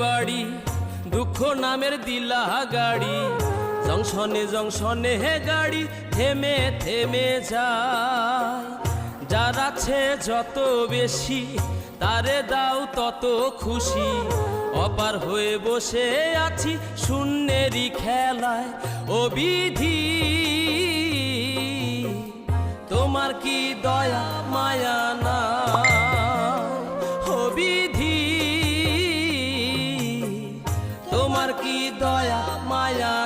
বাড়ি দুঃখ নামের দিলা গাড়ি জংশনে জংশনে হে গাড়ি থেমে থেমে যায় যার আছে যত বেশি তারে দাও তত খুশি অপার হয়ে বসে আছি শূন্যেরই খেলায় ও বিধি তোমার কি দয়া মায়া না ও বিধি তোমার কি দয়া মায়া